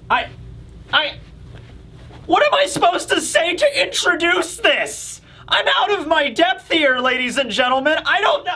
What am I supposed to say to introduce this? I'm out of my depth here, ladies and gentlemen. I don't know.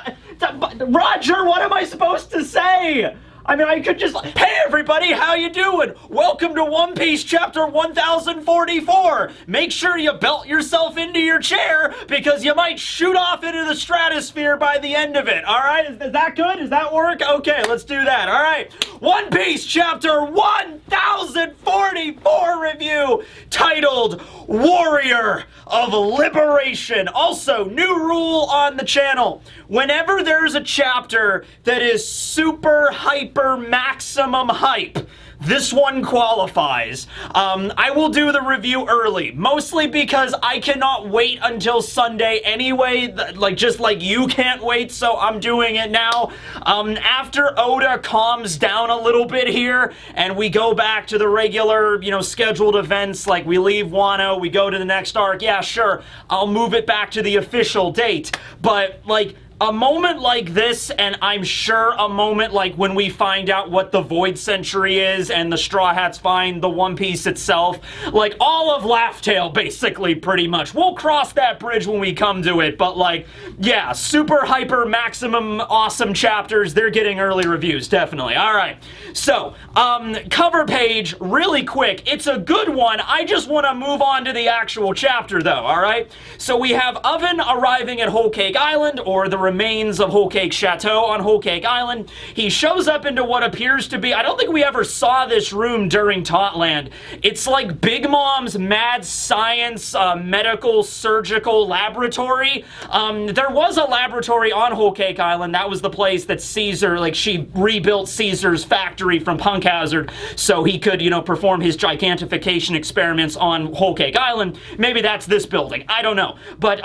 Roger, what am I supposed to say? I mean, I could just, hey everybody, how you doing? Welcome to One Piece chapter 1044. Make sure you belt yourself into your chair because you might shoot off into the stratosphere by the end of it. All right, is that good? Does that work? Okay, let's do that. All right, One Piece chapter 1044 review titled Warrior of Liberation. Also, new rule on the channel. Whenever there's a chapter that is super hyper maximum hype, this one qualifies. I will do the review early, mostly because I cannot wait until Sunday anyway, just like you can't wait, so I'm doing it now. After Oda calms down a little bit here, and we go back to the regular, scheduled events, like we leave Wano, we go to the next arc, yeah, sure, I'll move it back to the official date, but, a moment like this, and I'm sure a moment like when we find out what the Void Century is and the Straw Hats find the One Piece itself, all of Laugh Tale, basically, pretty much. We'll cross that bridge when we come to it, but yeah, super hyper maximum awesome chapters, they're getting early reviews, definitely. All right, so, cover page, really quick. It's a good one. I just want to move on to the actual chapter, though, all right? So we have Oven arriving at Whole Cake Island, or the remains of Whole Cake Chateau on Whole Cake Island. He shows up into what appears to be, I don't think we ever saw this room during Tautland. It's like Big Mom's mad science medical surgical laboratory. There was a laboratory on Whole Cake Island. That was the place that Caesar, she rebuilt Caesar's factory from Punk Hazard so he could, perform his gigantification experiments on Whole Cake Island. Maybe that's this building. I don't know. But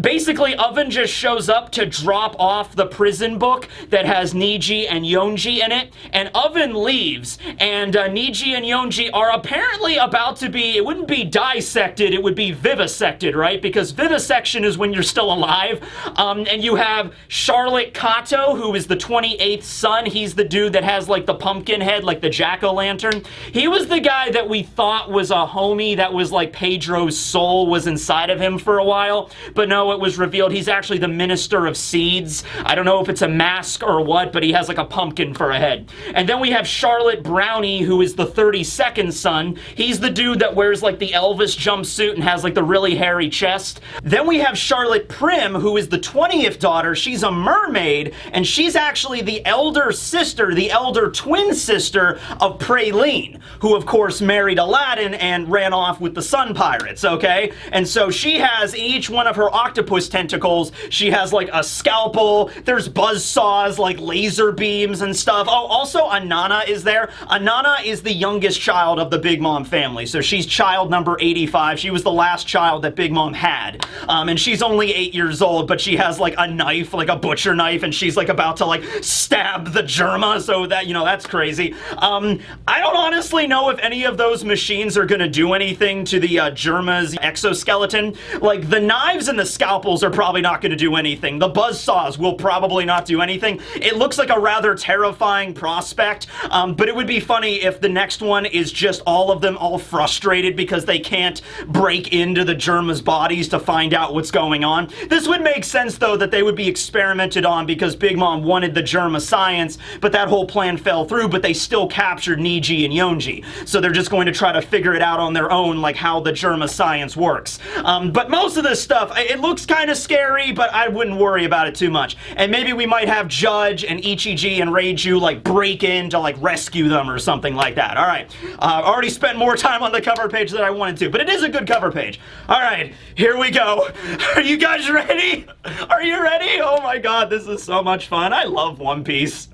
basically, Oven just shows up to drop off the prison book that has Niji and Yonji in it, and Oven leaves, and Niji and Yonji are apparently about to be, it wouldn't be dissected, it would be vivisected, right? Because vivisection is when you're still alive, and you have Charlotte Kato, who is the 28th son. He's the dude that has, the pumpkin head, the jack-o'-lantern. He was the guy that we thought was a homie that was, Pedro's soul was inside of him for a while, but no, it was revealed he's actually the Minister of Seeds. I don't know if it's a mask or what, but he has a pumpkin for a head. And then we have Charlotte Brownie, who is the 32nd son. He's the dude that wears the Elvis jumpsuit and has the really hairy chest. Then we have Charlotte Prim, who is the 20th daughter. She's a mermaid, and she's actually the elder sister, the elder twin sister of Praline, who of course married Aladdin and ran off with the Sun Pirates, okay? And so she has, in each one of her octopus tentacles, she has a scalpel, there's buzzsaws, laser beams and stuff. Oh, also Anana is there. Anana is the youngest child of the Big Mom family, so she's child number 85. She was the last child that Big Mom had. And she's only 8 years old, but she has a knife, a butcher knife, and she's about to stab the Germa, so that, that's crazy. I don't honestly know if any of those machines are gonna do anything to the Germa's exoskeleton. The knives and the scalpels are probably not gonna do anything. The buzzsaws will probably not do anything. It looks like a rather terrifying prospect, but it would be funny if the next one is just all of them all frustrated because they can't break into the Germa's bodies to find out what's going on. This would make sense, though, that they would be experimented on because Big Mom wanted the Germa science, but that whole plan fell through, but they still captured Niji and Yonji. So they're just going to try to figure it out on their own, how the Germa science works. But most of this stuff, it looks kind of scary, but I wouldn't worry about it too much. And maybe we might have Judge and Ichiji and Reiju break in to rescue them or something like that. All right, already spent more time on the cover page than I wanted to, but it is a good cover page. All right, here we go. Are you guys ready? Are you ready? Oh my god, this is so much fun. I love One Piece.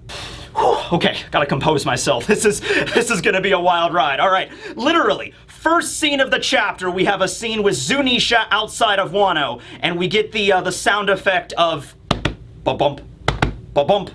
Whew, okay, gotta compose myself. This is gonna be a wild ride. All right, literally, first scene of the chapter, we have a scene with Zunisha outside of Wano, and we get the sound effect of ba-bump, ba-bump,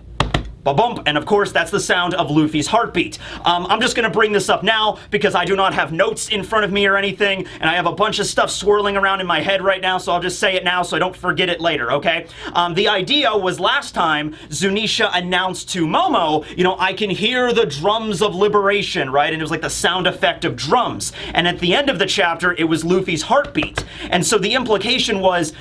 ba-bump, and of course that's the sound of Luffy's heartbeat. I'm just gonna bring this up now because I do not have notes in front of me or anything, and I have a bunch of stuff swirling around in my head right now, so I'll just say it now so I don't forget it later, okay? The idea was last time Zunisha announced to Momo, you know, I can hear the drums of liberation, right? And it was like the sound effect of drums. And at the end of the chapter, it was Luffy's heartbeat. And so the implication was,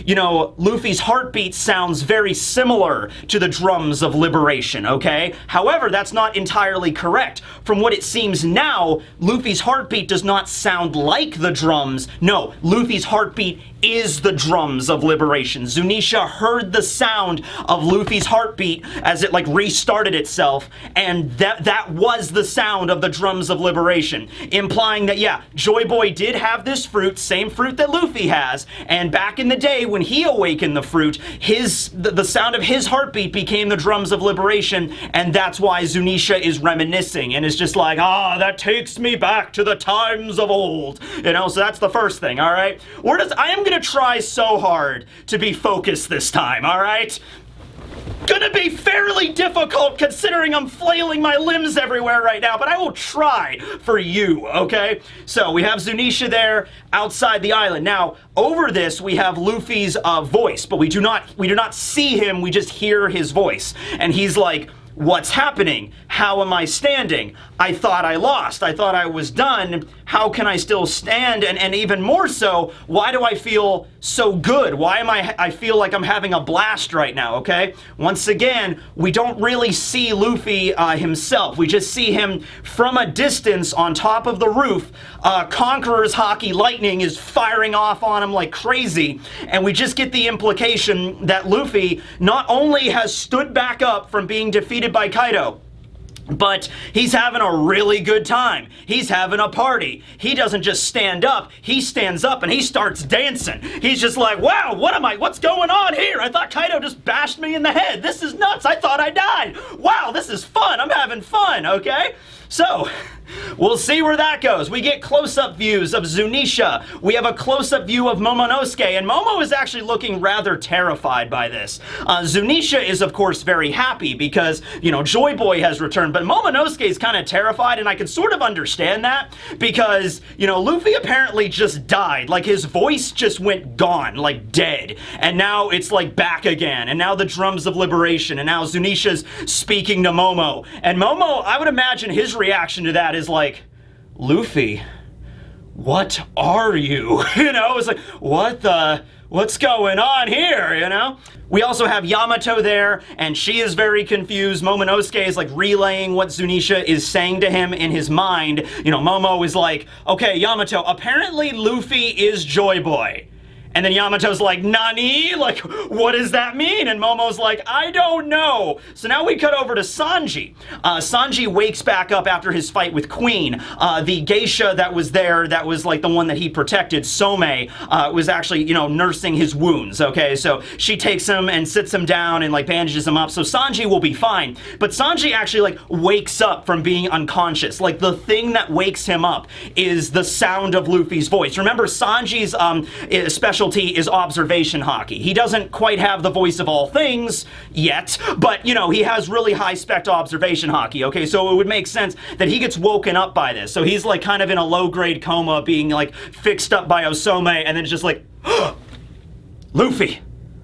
you know, Luffy's heartbeat sounds very similar to the drums of liberation, okay? However, that's not entirely correct. From what it seems now, Luffy's heartbeat does not sound like the drums. No, Luffy's heartbeat is the drums of liberation. Zunisha heard the sound of Luffy's heartbeat as it like restarted itself, and that was the sound of the drums of liberation, implying that, yeah, Joy Boy did have this fruit, same fruit that Luffy has, and back in the day when he awakened the fruit, the sound of his heartbeat became the drums of liberation, and that's why Zunisha is reminiscing, and is just like, that takes me back to the times of old, you know, so that's the first thing, all right? I am gonna try so hard to be focused this time, all right? Gonna be fairly difficult considering I'm flailing my limbs everywhere right now, but I will try for you, okay? So we have Zunisha there outside the island. Now, over this, we have Luffy's voice, but we do not see him, we just hear his voice. And he's like, what's happening? How am I standing? I thought I lost. I thought I was done. How can I still stand? And even more so, why do I feel so good? Why am I feel like I'm having a blast right now, okay? Once again, we don't really see Luffy himself. We just see him from a distance on top of the roof. Conqueror's Hockey Lightning is firing off on him like crazy. And we just get the implication that Luffy not only has stood back up from being defeated by Kaido, but he's having a really good time. He's having a party. He doesn't just stand up, he stands up and he starts dancing. He's just like, wow, what's going on here? I thought Kaido just bashed me in the head. This is nuts. I thought I died. Wow, this is fun. I'm having fun, okay? So, we'll see where that goes. We get close-up views of Zunisha. We have a close-up view of Momonosuke, and Momo is actually looking rather terrified by this. Zunisha is, of course, very happy because, you know, Joy Boy has returned, but Momonosuke is kind of terrified, and I can sort of understand that because, you know, Luffy apparently just died. Like, his voice just went gone, like dead, and now it's, like, back again, and now the drums of liberation, and now Zunisha's speaking to Momo, and Momo, I would imagine his reaction to that is like, Luffy, what are you? You know, it's like, what's going on here, you know? We also have Yamato there, and she is very confused. Momonosuke is like relaying what Zunisha is saying to him in his mind. You know, Momo is like, okay, Yamato, apparently Luffy is Joy Boy. And then Yamato's like, Nani? Like, what does that mean? And Momo's like, I don't know. So now we cut over to Sanji. Sanji wakes back up after his fight with Queen. The geisha that was there, that was like the one that he protected, Some, was actually, you know, nursing his wounds, okay? So she takes him and sits him down and like bandages him up. So Sanji will be fine. But Sanji actually like wakes up from being unconscious. Like the thing that wakes him up is the sound of Luffy's voice. Remember, Sanji's specialty is observation hockey. He doesn't quite have the voice of all things yet, but, you know, he has really high-spec observation hockey, okay? So it would make sense that he gets woken up by this. So he's, like, kind of in a low-grade coma being, like, fixed up by Osome, and then it's just like, Luffy,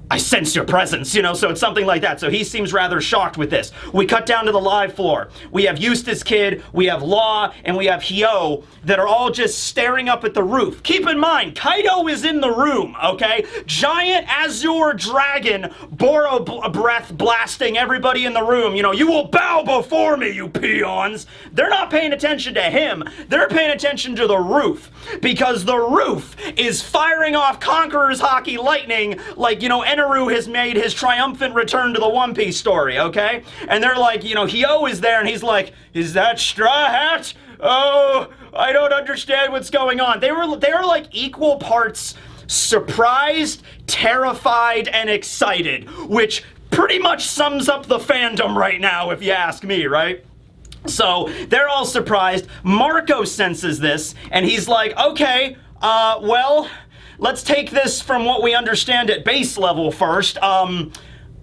I sense your presence, you know, so it's something like that. So he seems rather shocked with this. We cut down to the live floor. We have Eustace Kid, we have Law, and we have Hyo that are all just staring up at the roof. Keep in mind, Kaido is in the room, okay? Giant Azure Dragon, Boro breath blasting everybody in the room. You know, you will bow before me, you peons. They're not paying attention to him. They're paying attention to the roof because the roof is firing off Conqueror's Hockey Lightning like, you know, Eneru has made his triumphant return to the One Piece story, okay? And they're like, you know, Hyo is there and he's like, is that Straw Hat? Oh, I don't understand what's going on. They were like equal parts surprised, terrified, and excited, which pretty much sums up the fandom right now, if you ask me, right? So they're all surprised. Marco senses this, and he's like, okay, well, let's take this from what we understand at base level first.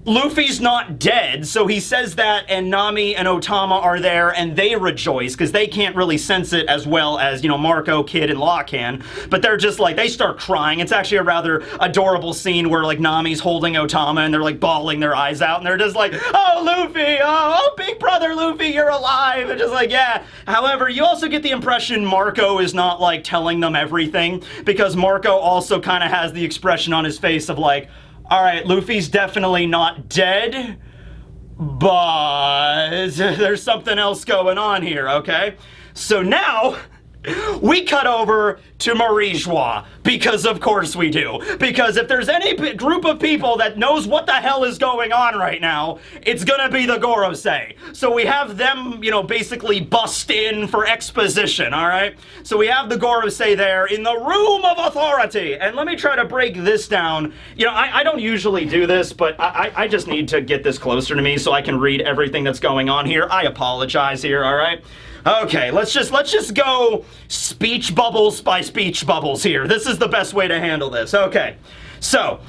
Luffy's not dead, so he says that, and Nami and Otama are there, and they rejoice, because they can't really sense it as well as, you know, Marco, Kid, and Law can, but they're just like, they start crying. It's actually a rather adorable scene where, like, Nami's holding Otama, and they're, like, bawling their eyes out, and they're just like, oh, Luffy, oh, big brother Luffy, you're alive, and just like, yeah. However, you also get the impression Marco is not, like, telling them everything, because Marco also kind of has the expression on his face of, like, all right, Luffy's definitely not dead, but there's something else going on here, okay? So now, we cut over to Marie Joie, because of course we do. Because if there's any group of people that knows what the hell is going on right now, it's gonna be the Gorosei. So we have them, you know, basically bust in for exposition, alright? So we have the Gorosei there in the room of authority. And let me try to break this down. You know, I don't usually do this, but I just need to get this closer to me so I can read everything that's going on here. I apologize here, alright? Okay, let's just go speech bubbles by speech bubbles here. This is the best way to handle this. Okay, so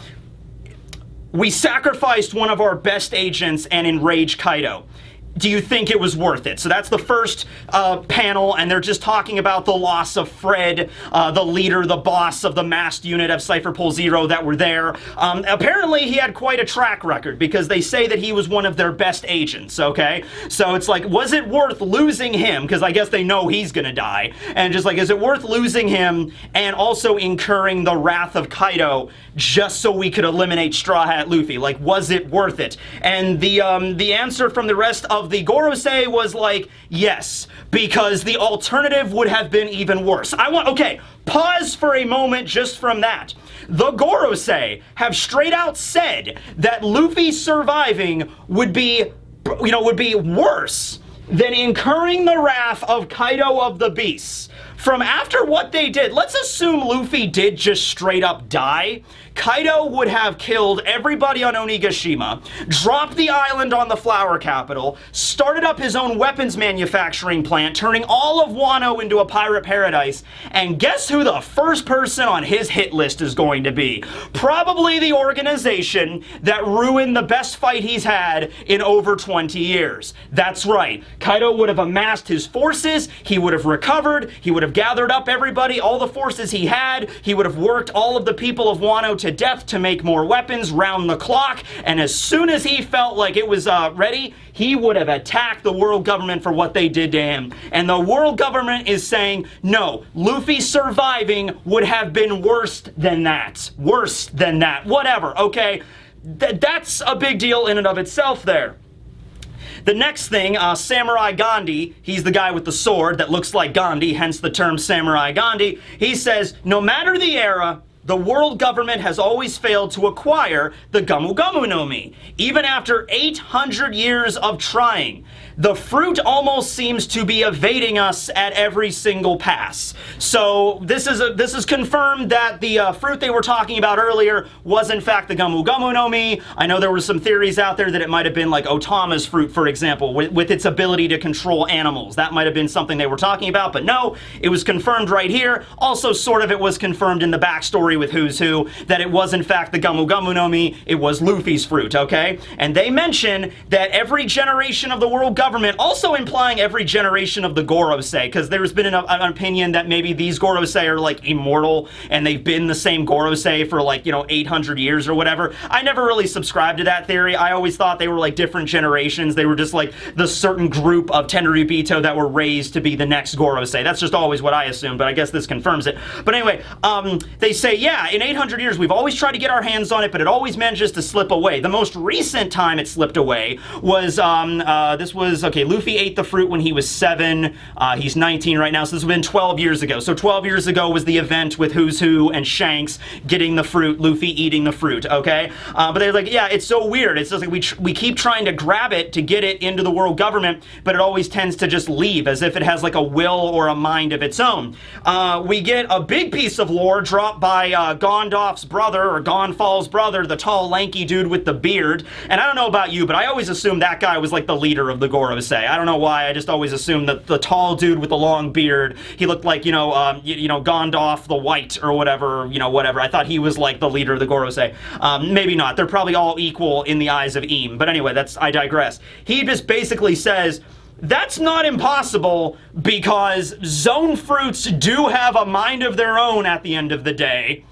we sacrificed one of our best agents and enraged Kaido. Do you think it was worth it? So that's the first panel, and they're just talking about the loss of Fred, the leader, the boss of the masked unit of Cypher Pole Zero that were there. Apparently, he had quite a track record, because they say that he was one of their best agents, okay? So it's like, was it worth losing him? Because I guess they know he's gonna die. And just like, is it worth losing him and also incurring the wrath of Kaido just so we could eliminate Straw Hat Luffy? Like, was it worth it? And the answer from the rest of the Gorosei was like, yes, because the alternative would have been even worse. Okay, pause for a moment just from that. The Gorosei have straight out said that Luffy surviving would be, you know, would be worse than incurring the wrath of Kaido of the Beasts. From after what they did, let's assume Luffy did just straight up die. Kaido would have killed everybody on Onigashima, dropped the island on the Flower Capital, started up his own weapons manufacturing plant, turning all of Wano into a pirate paradise, and guess who the first person on his hit list is going to be? Probably the organization that ruined the best fight he's had in over 20 years. That's right. Kaido would have amassed his forces, he would have recovered, he would have gathered up everybody, all the forces he had, he would have worked all of the people of Wano to death to make more weapons round the clock, and as soon as he felt like it was ready, he would have attacked the world government for what they did to him. And the world government is saying, no, Luffy surviving would have been worse than that. Worse than that. Whatever, okay? That's a big deal in and of itself there. The next thing, Samurai Gandhi, he's the guy with the sword that looks like Gandhi, hence the term Samurai Gandhi. He says, no matter the era, the world government has always failed to acquire the Gamu Gamu no Mi. Even after 800 years of trying, the fruit almost seems to be evading us at every single pass. So this is confirmed that the fruit they were talking about earlier was in fact the Gamu Gamu no Mi. I know there were some theories out there that it might have been like Otama's fruit, for example, with its ability to control animals. That might have been something they were talking about, but no, it was confirmed right here. Also, sort of it was confirmed in the backstory with Who's Who that it was in fact the Gamu Gamu no Mi, it was Luffy's fruit, okay? And they mention that every generation of the world government, also implying every generation of the Gorosei, because there's been an opinion that maybe these Gorosei are like immortal and they've been the same Gorosei for like, you know, 800 years or whatever. I never really subscribed to that theory. I always thought they were like different generations. They were just like the certain group of Tenryubito that were raised to be the next Gorosei. That's just always what I assumed, but I guess this confirms it. But anyway, they say, yeah, in 800 years, we've always tried to get our hands on it, but it always manages to slip away. The most recent time it slipped away was, okay, Luffy ate the fruit when he was 7. He's 19 right now, so this has been 12 years ago. So 12 years ago was the event with Who's Who and Shanks getting the fruit, Luffy eating the fruit, okay? But they're like, yeah, it's so weird. It's just like we keep trying to grab it to get it into the world government, but it always tends to just leave, as if it has like a will or a mind of its own. We get a big piece of lore dropped by Gondorf's brother, or Gonfal's brother, the tall, lanky dude with the beard. And I don't know about you, but I always assumed that guy was like the leader of the Gorosei. I don't know why, I just always assumed that the tall dude with the long beard, he looked like, Gondorf the White, or whatever, whatever. I thought he was like the leader of the Gorosei. Maybe not. They're probably all equal in the eyes of Eam. But anyway, I digress. He just basically says, that's not impossible because zone fruits do have a mind of their own at the end of the day.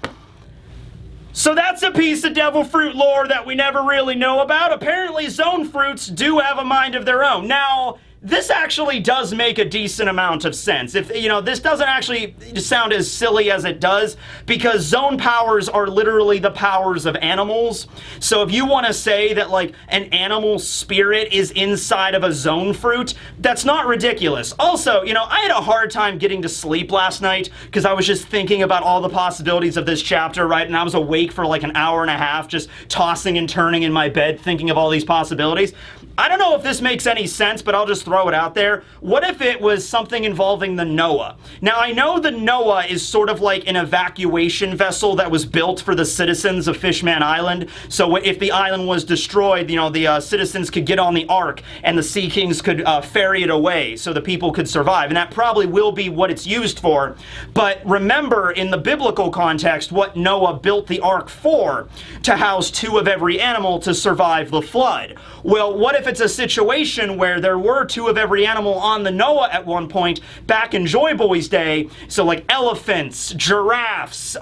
So that's a piece of devil fruit lore that we never really know about. Apparently, zone fruits do have a mind of their own. Now, this actually does make a decent amount of sense. If, this doesn't actually sound as silly as it does, because zone powers are literally the powers of animals. So if you want to say that, like, an animal spirit is inside of a zone fruit, that's not ridiculous. Also, I had a hard time getting to sleep last night because I was just thinking about all the possibilities of this chapter, right? And I was awake for like an hour and a half, just tossing and turning in my bed, thinking of all these possibilities. I don't know if this makes any sense, but I'll just throw it out there. What if it was something involving the Noah? Now, I know the Noah is sort of like an evacuation vessel that was built for the citizens of Fishman Island. So if the island was destroyed, the citizens could get on the Ark and the Sea Kings could ferry it away so the people could survive. And that probably will be what it's used for. But remember, in the biblical context, what Noah built the Ark for, to house 2 of every animal to survive the flood. Well, what if it's a situation where there were 2 of every animal on the Noah at one point back in Joy Boy's day? So like elephants, giraffes,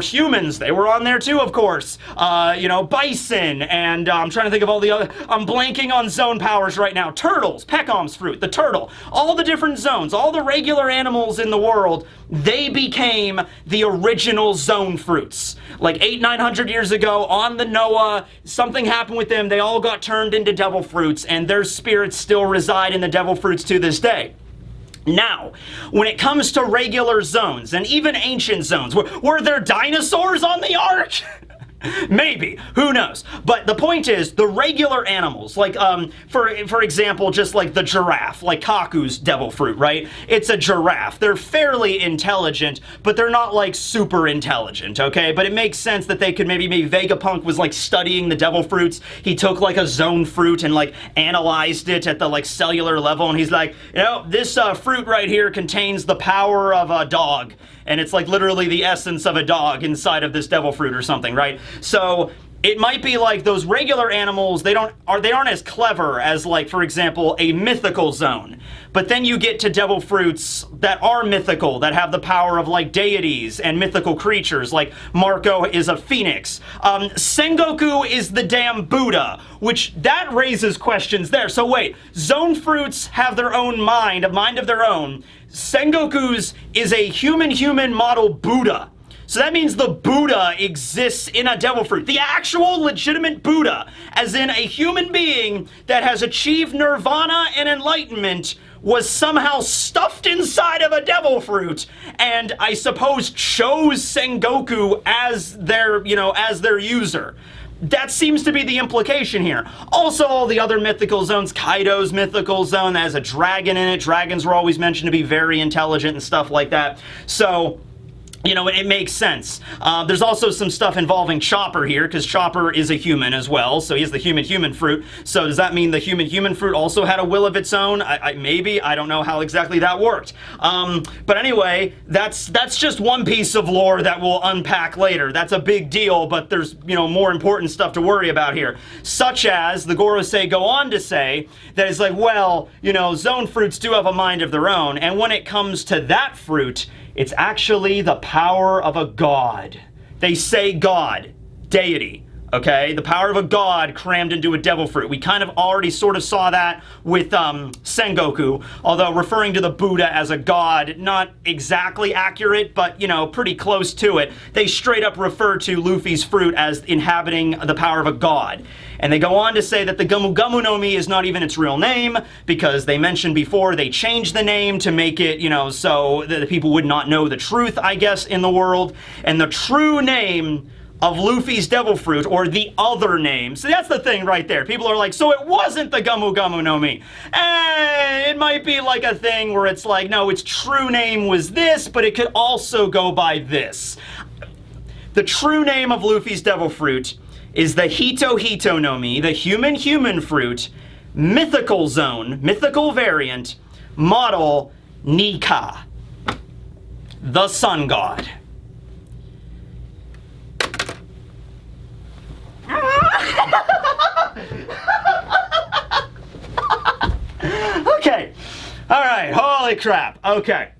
humans, they were on there too, of course. Bison, and I'm trying to think of all the other, I'm blanking on zone powers right now. Turtles, Peckhams fruit, the turtle, all the different zones, all the regular animals in the world, they became the original zone fruits. Like 900 years ago on the Noah, something happened with them, they all got turned into devil fruits, and their spirits still reside in the devil fruits to this day. Now, when it comes to regular zones, and even ancient zones, were there dinosaurs on the Ark? Maybe. Who knows? But the point is, the regular animals, like, for example, just like the giraffe, like Kaku's devil fruit, right? It's a giraffe. They're fairly intelligent, but they're not, like, super intelligent, okay? But it makes sense that they could maybe Vegapunk was, like, studying the devil fruits. He took, like, a zone fruit and, like, analyzed it at the, like, cellular level, and he's like, this fruit right here contains the power of a dog. And it's like literally the essence of a dog inside of this devil fruit or something, right? So it might be like those regular animals, they aren't as clever as, like, for example, a mythical zone. But then you get to devil fruits that are mythical, that have the power of, like, deities and mythical creatures, like Marco is a phoenix. Sengoku is the damn Buddha, which that raises questions there. So wait, zone fruits have their own mind, a mind of their own. Sengoku's is a human model Buddha. So that means the Buddha exists in a devil fruit. The actual legitimate Buddha, as in a human being that has achieved nirvana and enlightenment, was somehow stuffed inside of a devil fruit, and I suppose chose Sengoku as their user. That seems to be the implication here. Also, all the other mythical zones, Kaido's mythical zone that has a dragon in it. Dragons were always mentioned to be very intelligent and stuff like that. So, it makes sense. There's also some stuff involving Chopper here, because Chopper is a human as well, so he's the human fruit. So does that mean the human fruit also had a will of its own? Maybe. I don't know how exactly that worked. But anyway, that's just one piece of lore that we'll unpack later. That's a big deal, but there's, more important stuff to worry about here. Such as, the Gorosei go on to say, that it's like, well, zone fruits do have a mind of their own, and when it comes to that fruit, it's actually the power of a god. They say god, deity, okay? The power of a god crammed into a devil fruit. We kind of already sort of saw that with Sengoku, although referring to the Buddha as a god, not exactly accurate, but, pretty close to it. They straight up refer to Luffy's fruit as inhabiting the power of a god. And they go on to say that the Gomu Gomu no Mi is not even its real name, because they mentioned before they changed the name to make it, so that the people would not know the truth, I guess, in the world. And the true name of Luffy's devil fruit, or the other name. So that's the thing right there. People are like, so it wasn't the Gomu Gomu no Mi. It might be like a thing where it's like, no, its true name was this, but it could also go by this. The true name of Luffy's devil fruit is the Hito Hito no Mi, the human fruit, mythical zone, mythical variant, model Nika, the sun god. Okay. All right. Holy crap. Okay.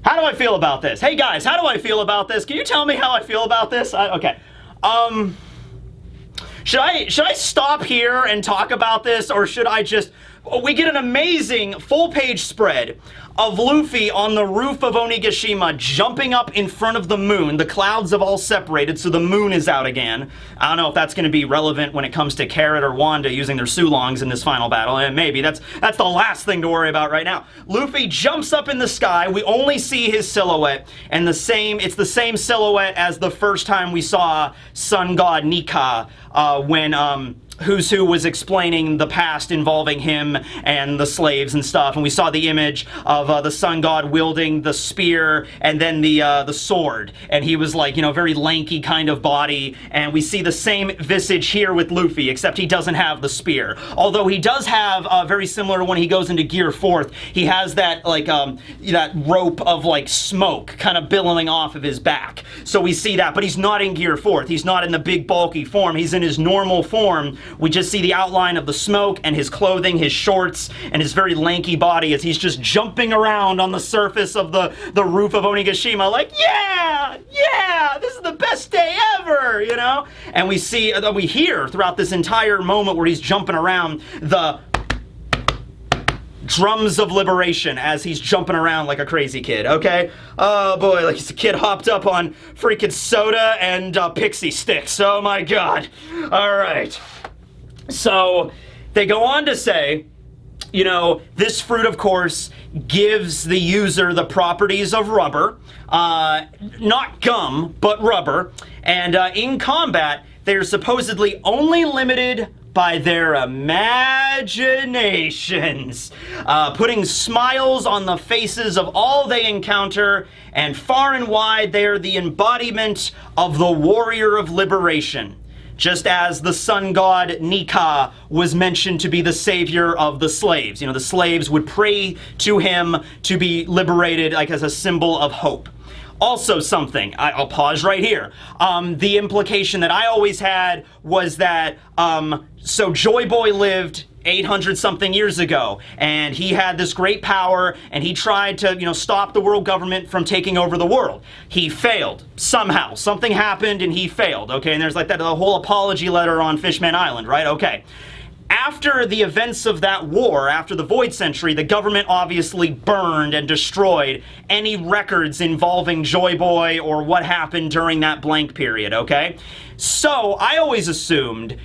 How do I feel about this? Hey guys, how do I feel about this? Can you tell me how I feel about this? Okay. Should I stop here and talk about this, or should I just... We get an amazing full-page spread of Luffy on the roof of Onigashima jumping up in front of the moon. The clouds have all separated, so the moon is out again. I don't know if that's going to be relevant when it comes to Carrot or Wanda using their Sulongs in this final battle, and maybe. That's the last thing to worry about right now. Luffy jumps up in the sky. We only see his silhouette, and it's the same silhouette as the first time we saw Sun God Nika when Who's Who was explaining the past involving him and the slaves and stuff, and we saw the image of the sun god wielding the spear and then the sword, and he was like, you know, very lanky kind of body, and we see the same visage here with Luffy, except he doesn't have the spear. Although he does have, very similar to when he goes into Gear 4th, he has that, like, that rope of, like, smoke kind of billowing off of his back. So we see that, but he's not in Gear 4th. He's not in the big bulky form. He's in his normal form. We just see the outline of the smoke and his clothing, his shorts, and his very lanky body as he's just jumping around on the surface of the roof of Onigashima like, yeah, this is the best day ever, you know? And we hear throughout this entire moment where he's jumping around the drums of liberation as he's jumping around like a crazy kid, okay? Oh boy, like he's a kid hopped up on freaking soda and pixie sticks. Oh my god. All right. So they go on to say, you know, this fruit, of course, gives the user the properties of rubber, not gum, but rubber, and in combat, they're supposedly only limited by their imaginations, putting smiles on the faces of all they encounter, and far and wide, they are the embodiment of the warrior of liberation. Just as the sun god Nika was mentioned to be the savior of the slaves. You know, the slaves would pray to him to be liberated, like as a symbol of hope. Also something, I'll pause right here. The implication that I always had was that, so Joy Boy lived 800 something years ago, and he had this great power, and he tried to, you know, stop the world government from taking over the world. He failed. Somehow. Something happened and he failed, okay? And there's like that whole apology letter on Fishman Island, right? Okay. After the events of that war, after the Void Century, the government obviously burned and destroyed any records involving Joy Boy or what happened during that blank period, okay? So, I always assumed,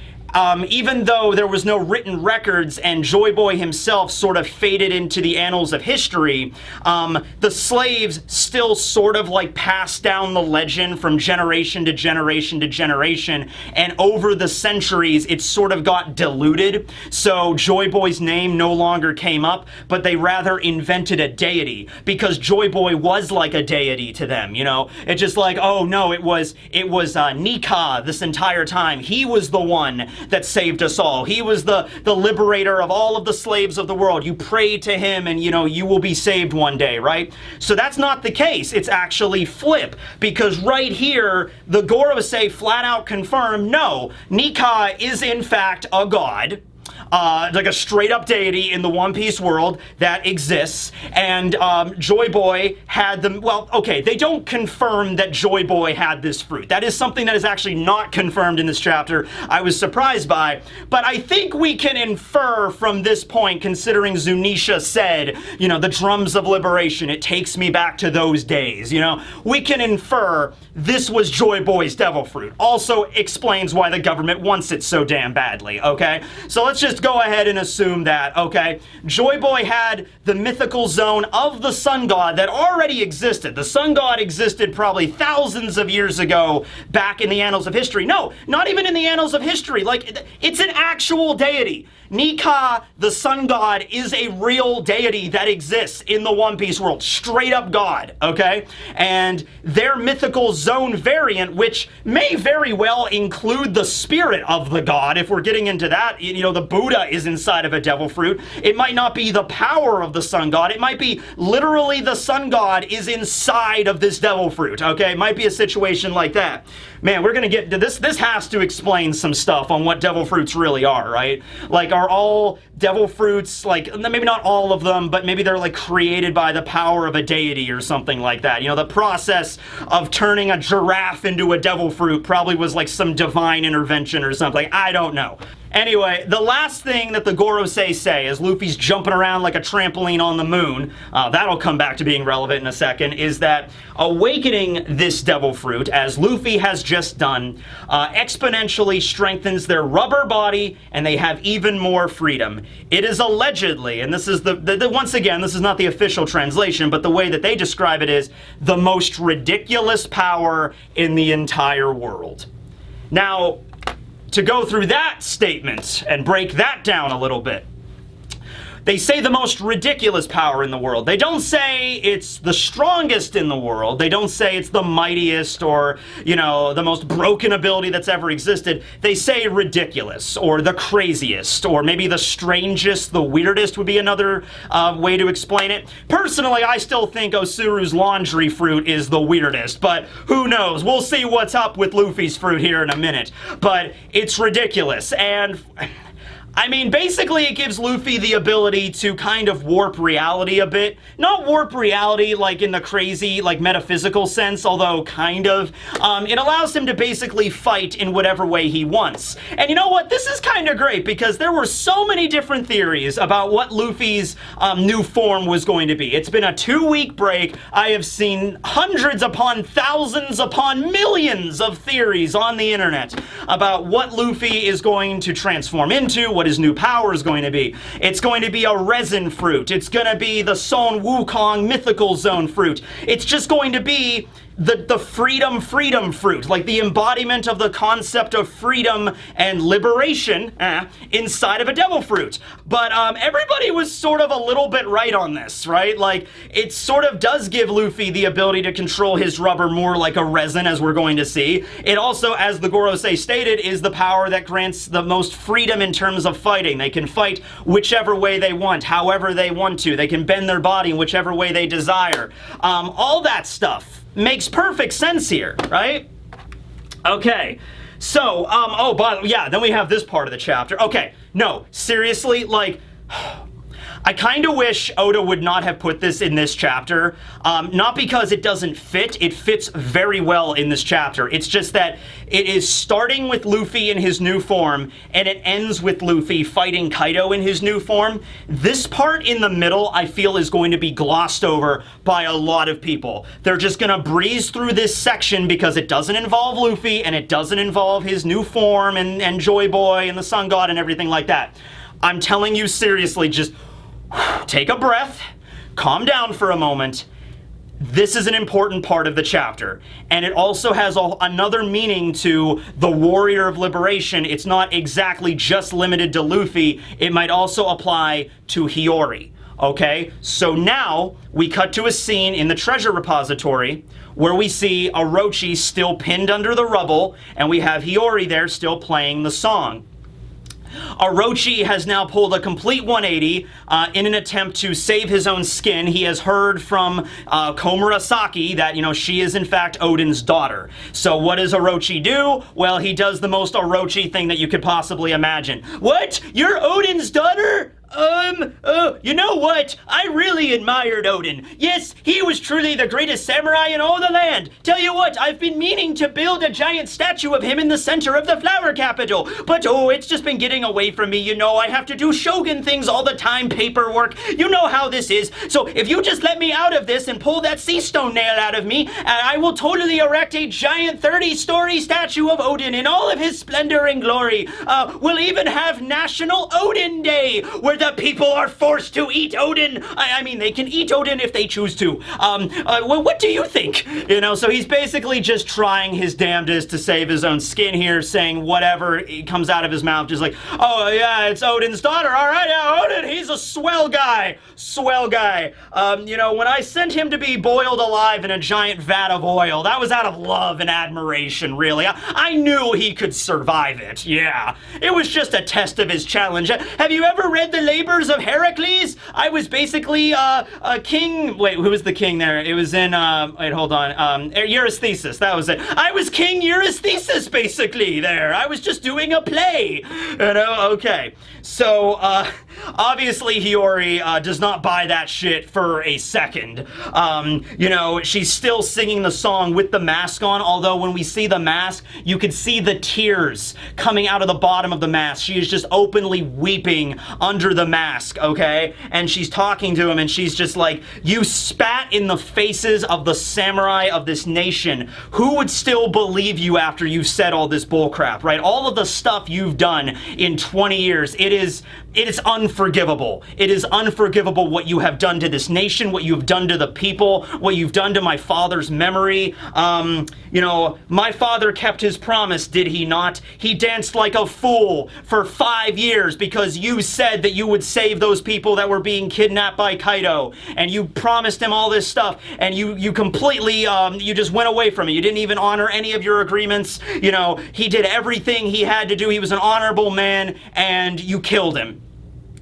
even though there was no written records and Joy Boy himself sort of faded into the annals of history, the slaves still sort of like passed down the legend from generation to generation to generation, and over the centuries it sort of got diluted, so Joy Boy's name no longer came up, but they rather invented a deity, because Joy Boy was like a deity to them, you know? It's just like, oh no, it was Nika this entire time. He was the one that saved us all. He was the liberator of all of the slaves of the world. You pray to him and, you know, you will be saved one day, right? So that's not the case. It's actually flip, because right here, the Gorosei flat out confirm, no, Nika is in fact a god. Like a straight up deity in the One Piece world that exists, and Joy Boy had them. Well, okay, they don't confirm that Joy Boy had this fruit. That is something that is actually not confirmed in this chapter. I was surprised by, but I think we can infer from this point, considering Zunisha said, you know, the drums of liberation, it takes me back to those days, you know, we can infer this was Joy Boy's devil fruit. Also explains why the government wants it so damn badly, okay? So let's let's just go ahead and assume that, okay? Joy Boy had the mythical zone of the sun god that already existed. The sun god existed probably thousands of years ago back in the annals of history. No, not even in the annals of history. Like, it's an actual deity. Nika, the sun god, is a real deity that exists in the One Piece world. Straight up god, okay? And their mythical zone variant, which may very well include the spirit of the god, if we're getting into that, you know, the Buddha is inside of a devil fruit. It might not be the power of the sun god. It might be literally the sun god is inside of this devil fruit, okay? It might be a situation like that. Man, we're gonna get to this. This has to explain some stuff on what devil fruits really are, right? Like, are all devil fruits, like, maybe not all of them, but maybe they're like created by the power of a deity or something like that. You know, the process of turning a giraffe into a devil fruit probably was like some divine intervention or something. I don't know. Anyway, the last thing that the Gorosei say as Luffy's jumping around like a trampoline on the moon, that'll come back to being relevant in a second, is that awakening this devil fruit, as Luffy has just done, exponentially strengthens their rubber body and they have even more freedom. It is allegedly, and this is once again, this is not the official translation, but the way that they describe it is the most ridiculous power in the entire world. Now, to go through that statement and break that down a little bit, they say the most ridiculous power in the world. They don't say it's the strongest in the world. They don't say it's the mightiest or, you know, the most broken ability that's ever existed. They say ridiculous or the craziest or maybe the strangest, the weirdest would be another way to explain it. Personally, I still think Osuru's laundry fruit is the weirdest, but who knows? We'll see what's up with Luffy's fruit here in a minute. But it's ridiculous, and I mean, basically it gives Luffy the ability to kind of warp reality a bit. Not warp reality like in the crazy, like metaphysical sense, although kind of. It allows him to basically fight in whatever way he wants. And you know what? This is kind of great because there were so many different theories about what Luffy's new form was going to be. It's been a 2-week break. I have seen hundreds upon thousands upon millions of theories on the internet about what Luffy is going to transform into, what his new power is going to be. It's going to be a resin fruit. It's going to be the Son Wukong mythical zone fruit. It's just going to be the freedom fruit, like the embodiment of the concept of freedom and liberation inside of a devil fruit. But everybody was sort of a little bit right on this, right? Like, it sort of does give Luffy the ability to control his rubber more like a resin, as we're going to see. It also, as the Gorosei stated, is the power that grants the most freedom in terms of fighting. They can fight whichever way they want, however they want to. They can bend their body in whichever way they desire. All that stuff makes perfect sense here, right? Okay, so, yeah, then we have this part of the chapter. Okay, no, seriously, like, I kind of wish Oda would not have put this in this chapter, not because it doesn't fit. It fits very well in this chapter. It's just that it is starting with Luffy in his new form, and it ends with Luffy fighting Kaido in his new form. This part in the middle, I feel, is going to be glossed over by a lot of people. They're just going to breeze through this section because it doesn't involve Luffy, and it doesn't involve his new form, and Joy Boy, and the Sun God, and everything like that. I'm telling you seriously, just take a breath, calm down for a moment. This is an important part of the chapter, and it also has another meaning to the Warrior of Liberation. It's not exactly just limited to Luffy. It might also apply to Hiyori, okay? So now we cut to a scene in the treasure repository where we see Orochi still pinned under the rubble, and we have Hiyori there still playing the song. Orochi has now pulled a complete 180 in an attempt to save his own skin. He has heard from Komurasaki that, you know, she is in fact Odin's daughter. So what does Orochi do? Well, he does the most Orochi thing that you could possibly imagine. What? You're Odin's daughter? You know what? I really admired Odin. Yes, he was truly the greatest samurai in all the land. Tell you what, I've been meaning to build a giant statue of him in the center of the flower capital. But it's just been getting away from me. You know, I have to do shogun things all the time, paperwork. You know how this is. So if you just let me out of this and pull that sea stone nail out of me, I will totally erect a giant 30-story statue of Odin in all of his splendor and glory. We'll even have National Odin Day, where the people are forced to eat Odin. I mean, they can eat Odin if they choose to. Well, what do you think? You know, so he's basically just trying his damnedest to save his own skin here, saying whatever comes out of his mouth, just like, oh yeah, it's Odin's daughter. All right, yeah, Odin, he's a swell guy. Swell guy. You know, when I sent him to be boiled alive in a giant vat of oil, that was out of love and admiration, really. I knew he could survive it, yeah. It was just a test of his challenge. Have you ever read The Labors of Heracles? I was basically a king. Wait, who was the king there? It was in, wait, hold on. Eurystheus, that was it. I was King Eurystheus, basically, there. I was just doing a play. You know, okay. So, obviously, Hiyori does not buy that shit for a second. You know, she's still singing the song with the mask on, although when we see the mask, you can see the tears coming out of the bottom of the mask. She is just openly weeping under the mask, okay? And she's talking to him, and she's just like, you spat in the faces of the samurai of this nation. Who would still believe you after you've said all this bullcrap, right? All of the stuff you've done in 20 years, it is unforgivable. It is unforgivable what you have done to this nation, what you've done to the people, what you've done to my father's memory. You know, my father kept his promise, did he not? He danced like a fool for 5 years because you said that you would save those people that were being kidnapped by Kaido, and you promised him all this stuff, and you completely, you just went away from it. You didn't even honor any of your agreements. You know, he did everything he had to do. He was an honorable man, and you killed him.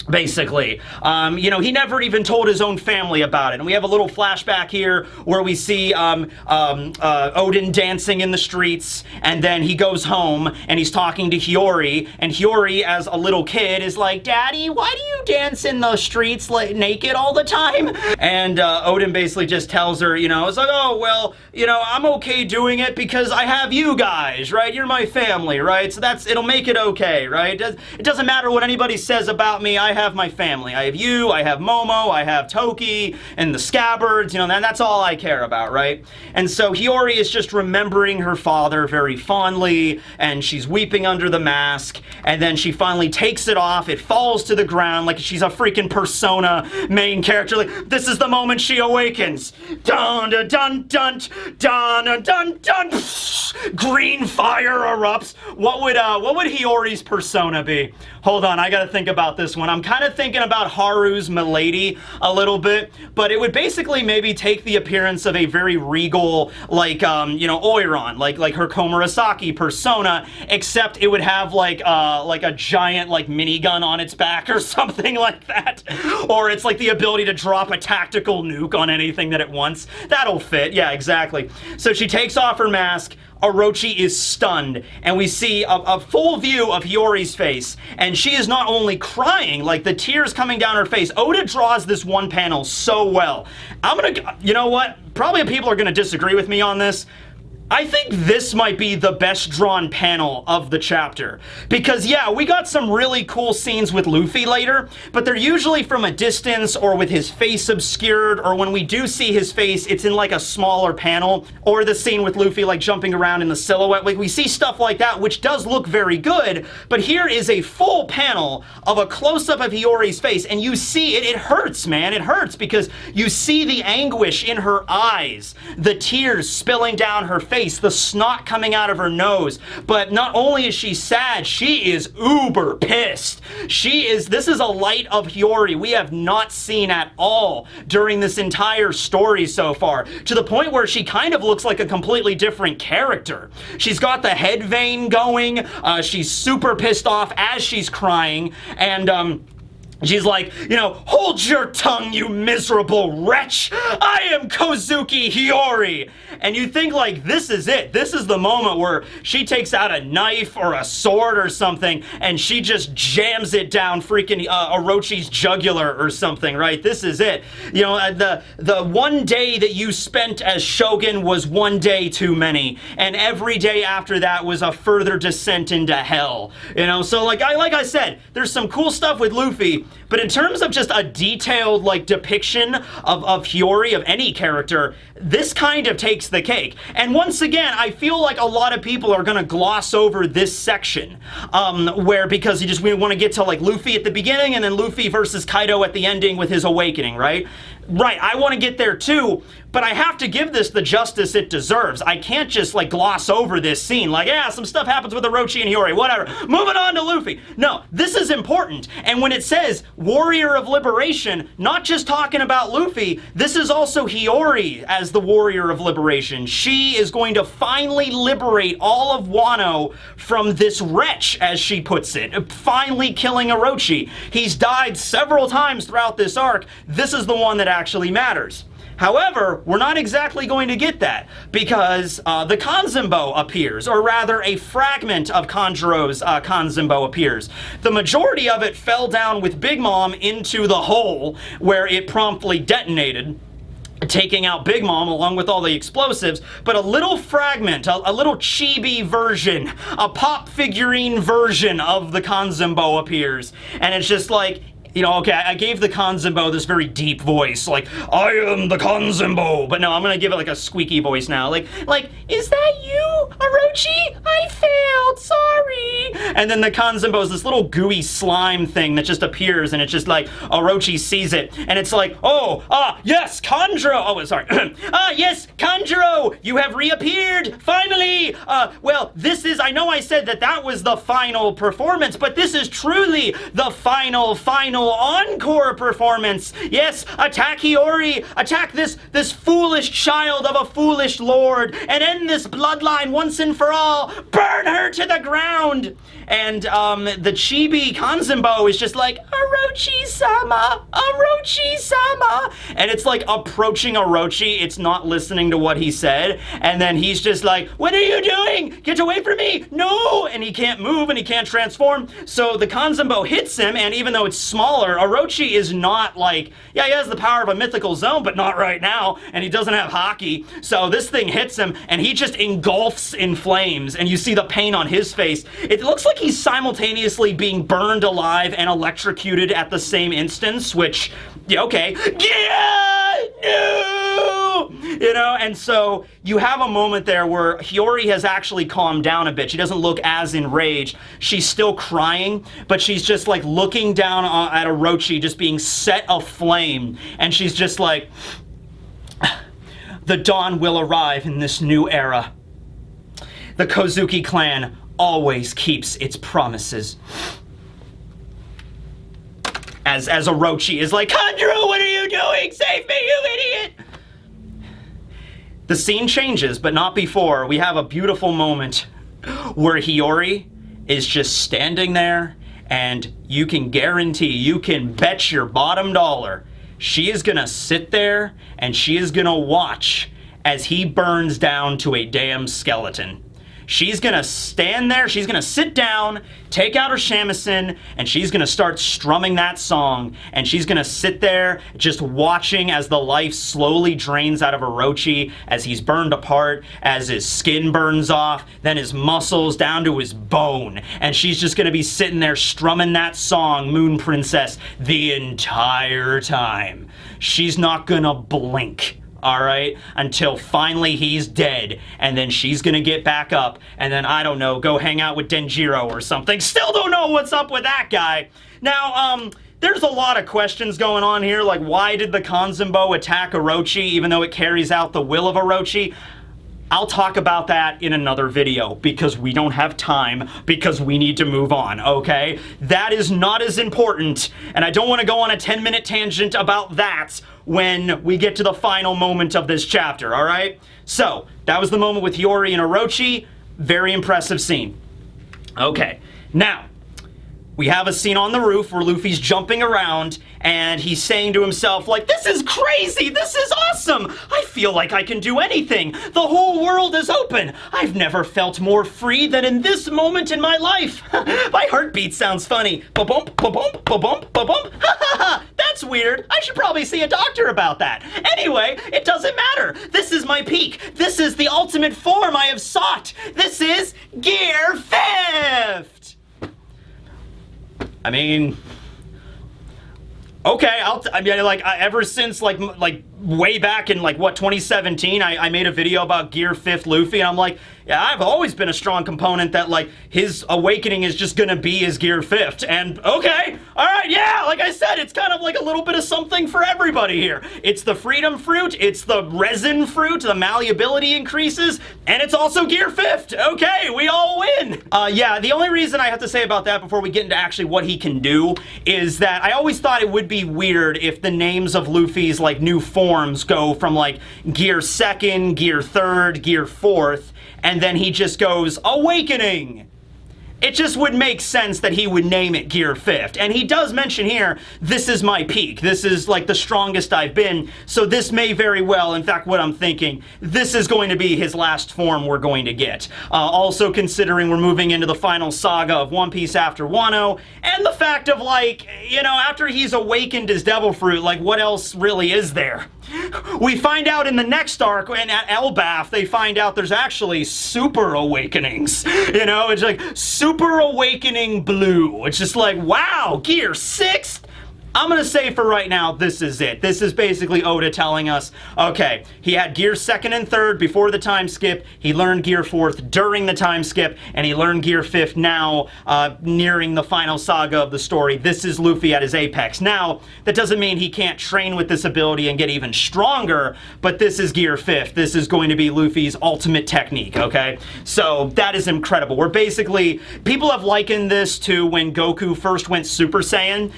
Basically, you know, he never even told his own family about it. And we have a little flashback here where we see Odin dancing in the streets, and then he goes home and he's talking to Hiyori, and Hiyori, as a little kid, is like, Daddy, why do you dance in the streets like naked all the time? And Odin basically just tells her, you know, it's like, oh, well, you know, I'm okay doing it because I have you guys, right? You're my family, right? So it'll make it okay, right? It doesn't matter what anybody says about me. I have my family. I have you, I have Momo, I have Toki, and the Scabbards, you know, that's all I care about, right? And so Hiyori is just remembering her father very fondly, and she's weeping under the mask, and then she finally takes it off. It falls to the ground like she's a freaking Persona main character. Like, this is the moment she awakens. Dun dun dun dun dun dun dun. Green fire erupts. What would Hiyori's persona be? Hold on, I gotta think about this one. I'm kind of thinking about Haru's Milady a little bit, but it would basically maybe take the appearance of a very regal, like, you know, Oiron, like her Komurasaki persona, except it would have like a giant like minigun on its back or something like that, or it's like the ability to drop a tactical nuke on anything that it wants. That'll fit, yeah, exactly. So she takes off her mask. Orochi is stunned, and we see a full view of Hiyori's face, and she is not only crying, like the tears coming down her face. Oda draws this one panel so well. You know what? Probably people are gonna disagree with me on this. I think this might be the best drawn panel of the chapter. Because yeah, we got some really cool scenes with Luffy later, but they're usually from a distance or with his face obscured, or when we do see his face, it's in like a smaller panel, or the scene with Luffy like jumping around in the silhouette. Like, we see stuff like that, which does look very good, but here is a full panel of a close-up of Hiyori's face, and you see it hurts, man. It hurts because you see the anguish in her eyes, the tears spilling down her face, the snot coming out of her nose. But not only is she sad, she is uber pissed. This is a light of Hiyori we have not seen at all during this entire story so far, to the point where she kind of looks like a completely different character. She's got the head vein going, she's super pissed off as she's crying, and She's like, you know, hold your tongue, you miserable wretch. I am Kozuki Hiyori. And you think, like, this is it. This is the moment where she takes out a knife or a sword or something, and she just jams it down freaking Orochi's jugular or something, right? This is it. You know, the one day that you spent as Shogun was one day too many, and every day after that was a further descent into hell. You know, so like I said, there's some cool stuff with Luffy, but in terms of just a detailed, like, depiction of Hiyori, of any character, this kind of takes the cake. And once again, I feel like a lot of people are gonna gloss over this section, because we want to get to, like, Luffy at the beginning and then Luffy versus Kaido at the ending with his awakening, right? Right, I want to get there too, but I have to give this the justice it deserves. I can't just, like, gloss over this scene, like, yeah, some stuff happens with Orochi and Hiyori, whatever. Moving on to Luffy. No, this is important. And when it says Warrior of Liberation, not just talking about Luffy, this is also Hiyori as the Warrior of Liberation. She is going to finally liberate all of Wano from this wretch, as she puts it, finally killing Orochi. He's died several times throughout this arc. This is the one that actually matters. However, we're not exactly going to get that, because the Kanzenbo appears, or rather a fragment of Kanjuro's Kanzenbo appears. The majority of it fell down with Big Mom into the hole where it promptly detonated, taking out Big Mom along with all the explosives, but a little fragment, a little chibi version, a pop figurine version of the Kanzenbo appears, and it's just like, you know, okay, I gave the Kanzenbo this very deep voice, like, I am the Kanzenbo, but no, I'm gonna give it like a squeaky voice now, like, is that you, Orochi? I failed, sorry. And then the Kanzenbo is this little gooey slime thing that just appears, and it's just like, Orochi sees it, and it's like, yes, Kanjuro, yes, Kanjuro, you have reappeared, finally. Well, this is, I know I said that was the final performance, but this is truly the final encore performance. Yes, attack Hiyori, attack this foolish child of a foolish lord, and end this bloodline once and for all. Burn her to the ground. And the chibi Kanzenbo is just like, Orochi-sama, Orochi-sama, and it's like approaching Orochi. It's not listening to what he said, and then he's just like, what are you doing? Get away from me, no! And he can't move and he can't transform, so the Kanzenbo hits him, and even though it's smaller, Orochi is not like, yeah, he has the power of a mythical zone, but not right now, and he doesn't have haki, so this thing hits him, and he just engulfs in flames, and you see the pain on his face. It looks like he's simultaneously being burned alive and electrocuted at the same instance, which, yeah, okay, yeah, no! You know, and so you have a moment there where Hiyori has actually calmed down a bit. She doesn't look as enraged. She's still crying, but she's just like looking down at Orochi just being set aflame, and she's just like, the dawn will arrive in this new era. The Kozuki clan always keeps its promises. As Orochi is like, Kanjuro, what are you doing? Save me, you idiot! The scene changes, but not before. We have a beautiful moment where Hiyori is just standing there, and you can guarantee, you can bet your bottom dollar, she is gonna sit there and she is gonna watch as he burns down to a damn skeleton. She's gonna stand there, she's gonna sit down, take out her shamisen, and she's gonna start strumming that song, and she's gonna sit there just watching as the life slowly drains out of Orochi, as he's burned apart, as his skin burns off, then his muscles down to his bone, and she's just gonna be sitting there strumming that song, Moon Princess, the entire time. She's not gonna blink. Alright, until finally he's dead, and then she's gonna get back up, and then, I don't know, go hang out with Denjiro or something. Still don't know what's up with that guy. Now, there's a lot of questions going on here, like why did the Kanzenbo attack Orochi even though it carries out the will of Orochi? I'll talk about that in another video because we don't have time, because we need to move on, okay? That is not as important, and I don't want to go on a 10-minute tangent about that when we get to the final moment of this chapter, all right? So, that was the moment with Hiyori and Orochi. Very impressive scene. Okay, now, we have a scene on the roof where Luffy's jumping around and he's saying to himself, like, this is crazy, this is awesome, I feel like I can do anything, the whole world is open, I've never felt more free than in this moment in my life. My heartbeat sounds funny, ba-bump, ba-bump, ba-bump, ba-bump, ha ha ha, that's weird, I should probably see a doctor about that. Anyway, it doesn't matter, this is my peak, this is the ultimate form I have sought, this is Gear 5th! I mean, okay, ever since, like way back in, like, what, 2017, I made a video about Gear 5th Luffy, and I'm like, yeah, I've always been a strong component that, like, his awakening is just gonna be his Gear 5th, and okay, alright, yeah, like I said, it's kind of like a little bit of something for everybody here. It's the freedom fruit, it's the resin fruit, the malleability increases, and it's also Gear 5th, okay, we all win! Yeah, the only reason I have to say about that before we get into actually what he can do is that I always thought it would be weird if the names of Luffy's, like, new forms go from, like, Gear 2nd, Gear 3rd, Gear 4th, and then he just goes, Awakening! It just would make sense that he would name it Gear 5th. And he does mention here, this is my peak. This is like the strongest I've been. So this may very well, in fact, what I'm thinking, this is going to be his last form we're going to get. Also considering we're moving into the final saga of One Piece after Wano, and the fact of, like, you know, after he's awakened his devil fruit, like, what else really is there? We find out in the next arc, and at Elbaf, they find out there's actually super awakenings. You know, it's like Super Awakening Blue. It's just like, wow, Gear 6th? I'm gonna say for right now, this is it. This is basically Oda telling us, okay, he had Gear 2nd and 3rd before the time skip, he learned Gear 4th during the time skip, and he learned Gear 5th now, nearing the final saga of the story. This is Luffy at his apex. Now, that doesn't mean he can't train with this ability and get even stronger, but this is Gear 5th. This is going to be Luffy's ultimate technique, okay? So, that is incredible. We're basically, people have likened this to when Goku first went Super Saiyan.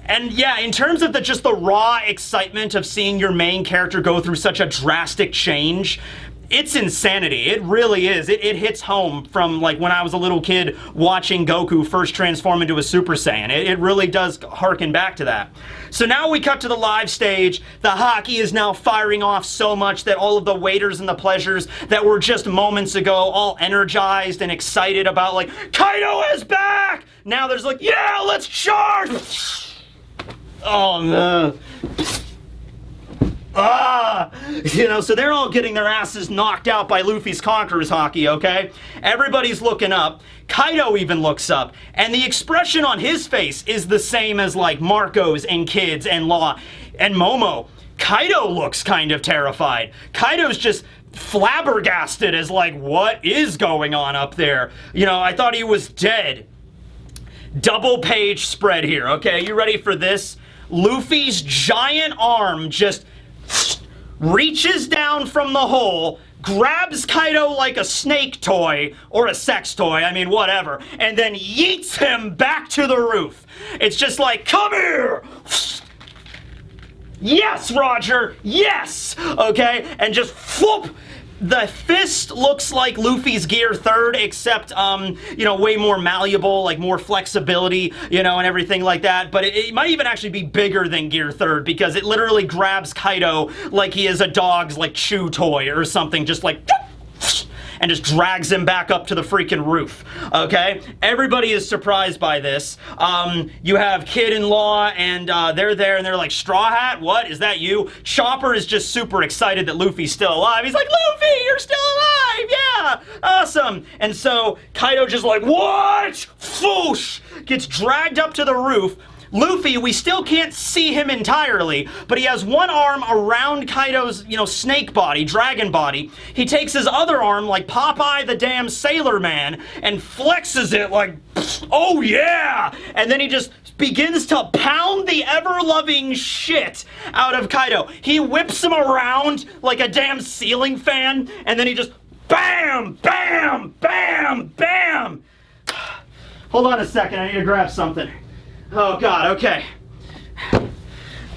And yeah, in terms of just the raw excitement of seeing your main character go through such a drastic change, it's insanity. It really is. It hits home from, like, when I was a little kid watching Goku first transform into a Super Saiyan. It really does harken back to that. So now we cut to the live stage. The hockey is now firing off so much that all of the waiters and the pleasures that were just moments ago all energized and excited about, like, Kaido is back! Now there's like, yeah, let's charge! Oh no. You know, so they're all getting their asses knocked out by Luffy's Conqueror's Haki, okay? Everybody's looking up. Kaido even looks up. And the expression on his face is the same as, like, Marco's and Kid's and Law and Momo. Kaido looks kind of terrified. Kaido's just flabbergasted as, like, what is going on up there? You know, I thought he was dead. Double page spread here, okay? You ready for this? Luffy's giant arm just reaches down from the hole, grabs Kaido like a snake toy, or a sex toy, I mean, whatever, and then yeets him back to the roof. It's just like, come here! Yes, Roger, yes! Okay, and just whoop! The fist looks like Luffy's Gear 3rd, except, you know, way more malleable, like more flexibility, you know, and everything like that. But it might even actually be bigger than Gear 3rd because it literally grabs Kaido like he is a dog's, like, chew toy or something, just like, and just drags him back up to the freaking roof, okay? Everybody is surprised by this. You have Kid and Law, and they're there, and they're like, Straw Hat, what? Is that you? Chopper is just super excited that Luffy's still alive. He's like, Luffy, you're still alive, yeah, awesome. And so Kaido just like, what? Foosh! Gets dragged up to the roof. Luffy, we still can't see him entirely, but he has one arm around Kaido's, you know, snake body, dragon body. He takes his other arm, like Popeye the damn Sailor Man, and flexes it like, oh yeah! And then he just begins to pound the ever-loving shit out of Kaido. He whips him around like a damn ceiling fan, and then he just bam, bam, bam, bam! Hold on a second, I need to grab something. Oh God, okay.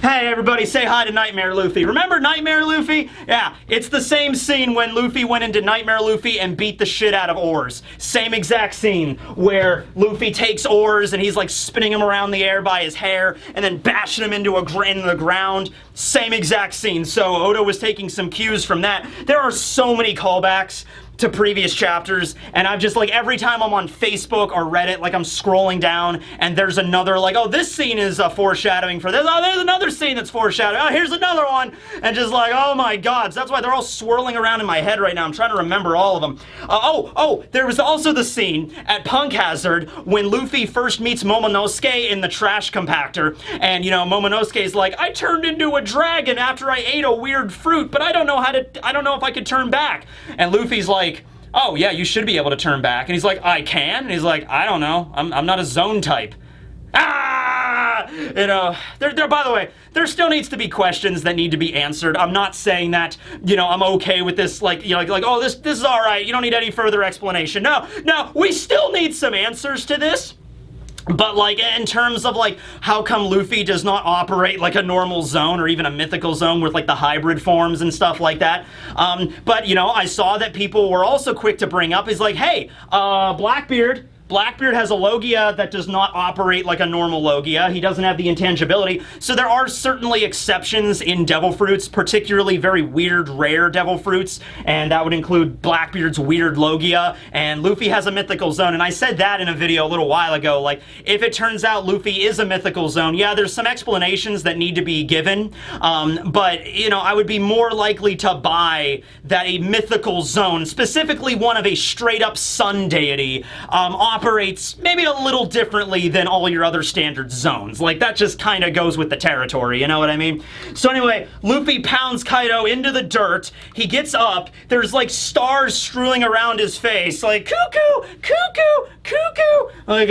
Hey everybody, say hi to Nightmare Luffy. Remember Nightmare Luffy? Yeah, it's the same scene when Luffy went into Nightmare Luffy and beat the shit out of Oars. Same exact scene where Luffy takes Oars and he's like spinning him around the air by his hair and then bashing him into the ground. Same exact scene. So Oda was taking some cues from that. There are so many callbacks to previous chapters, and I'm just like, every time I'm on Facebook or Reddit, like I'm scrolling down and there's another like, oh, this scene is foreshadowing for this, oh, there's another scene that's foreshadowing, oh, here's another one, and just like, oh my god, so that's why they're all swirling around in my head right now. I'm trying to remember all of them. There was also the scene at Punk Hazard when Luffy first meets Momonosuke in the trash compactor, and you know, Momonosuke's like, I turned into a dragon after I ate a weird fruit, but I don't know if I could turn back. And Luffy's like, oh yeah, you should be able to turn back. And he's like, I can? And he's like, I don't know. I'm not a zone type. Ah! You know, by the way, there still needs to be questions that need to be answered. I'm not saying that, you know, I'm okay with this, like, you know, like oh, this is all right. You don't need any further explanation. No, we still need some answers to this. But, like, in terms of, like, how come Luffy does not operate like a normal zone or even a mythical zone with, like, the hybrid forms and stuff like that. But, you know, I saw that people were also quick to bring up is like, hey, Blackbeard has a Logia that does not operate like a normal Logia. He doesn't have the intangibility. So there are certainly exceptions in Devil Fruits, particularly very weird, rare Devil Fruits, and that would include Blackbeard's weird Logia, and Luffy has a mythical zone, and I said that in a video a little while ago, like, if it turns out Luffy is a mythical zone, yeah, there's some explanations that need to be given, but, you know, I would be more likely to buy that a mythical zone, specifically one of a straight-up sun deity, operates maybe a little differently than all your other standard zones. Like, that just kind of goes with the territory, you know what I mean? So anyway, Luffy pounds Kaido into the dirt. He gets up. There's, like, stars strewing around his face. Like, cuckoo, cuckoo, cuckoo. Like,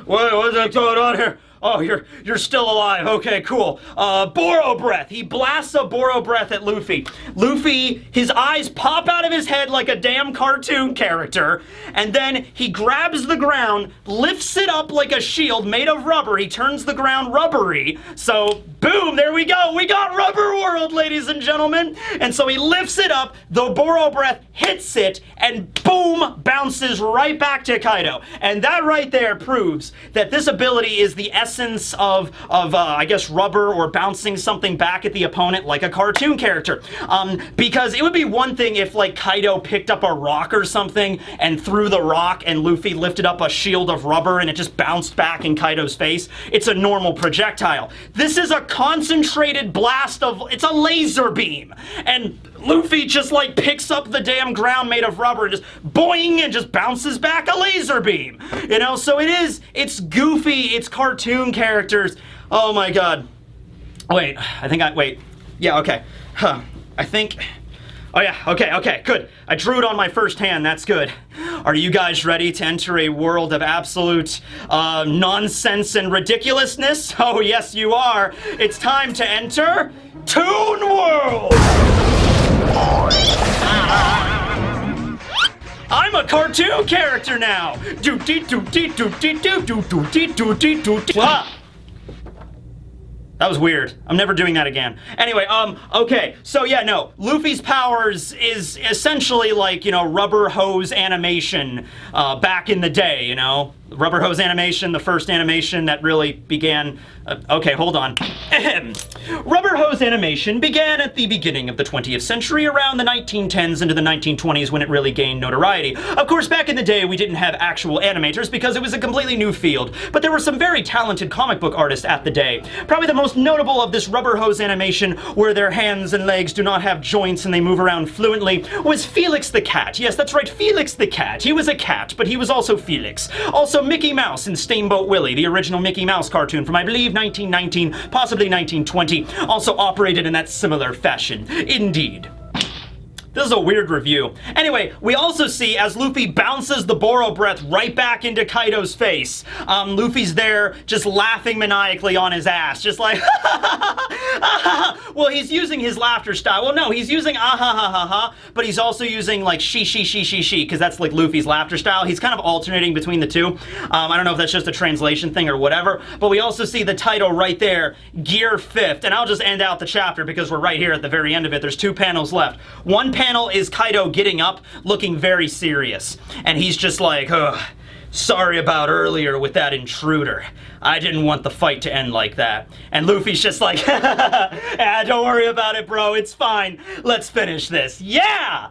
what's going on here? Oh, you're still alive. Okay, cool. Boro breath. He blasts a Boro breath at Luffy. Luffy, his eyes pop out of his head like a damn cartoon character, and then he grabs the ground, lifts it up like a shield made of rubber. He turns the ground rubbery. So, boom, there we go. We got Rubber World, ladies and gentlemen. And so he lifts it up, the Boro breath hits it, and boom, bounces right back to Kaido. And that right there proves that this ability is the essence of I guess, rubber or bouncing something back at the opponent like a cartoon character. Because it would be one thing if, like, Kaido picked up a rock or something and threw the rock and Luffy lifted up a shield of rubber and it just bounced back in Kaido's face. It's a normal projectile. This is a concentrated blast it's a laser beam. And Luffy just, like, picks up the damn ground made of rubber and just boing and just bounces back a laser beam. You know, so it's goofy, it's cartoon characters. Oh my god. Wait, yeah, okay. Oh yeah, okay, good. I drew it on my first hand, that's good. Are you guys ready to enter a world of absolute nonsense and ridiculousness? Oh yes, you are. It's time to enter Toon World! I'm a cartoon character now! That was weird. I'm never doing that again. Anyway, okay. So yeah, no. Luffy's powers is essentially like, you know, rubber hose animation back in the day, you know? Rubber hose animation, the first animation that really began... okay, hold on. Rubber hose animation began at the beginning of the 20th century, around the 1910s into the 1920s when it really gained notoriety. Of course, back in the day, we didn't have actual animators because it was a completely new field, but there were some very talented comic book artists at the day. Probably the most notable of this rubber hose animation, where their hands and legs do not have joints and they move around fluently, was Felix the Cat. Yes, that's right, Felix the Cat. He was a cat, but he was also Felix. Also Mickey Mouse in Steamboat Willie, the original Mickey Mouse cartoon from, I believe, 1919, possibly 1920, also operated in that similar fashion. Indeed. This is a weird review. Anyway, we also see as Luffy bounces the Boro breath right back into Kaido's face. Luffy's there just laughing maniacally on his ass. Just like, well, he's using his laughter style. Well, no, he's using ah ha ha ha ha, but he's also using like she, because that's like Luffy's laughter style. He's kind of alternating between the two. I don't know if that's just a translation thing or whatever, but we also see the title right there, Gear 5th. And I'll just end out the chapter because we're right here at the very end of it. There's 2 panels left. One panel is Kaido getting up, looking very serious. And he's just like, ugh, sorry about earlier with that intruder. I didn't want the fight to end like that. And Luffy's just like, don't worry about it, bro. It's fine. Let's finish this. Yeah!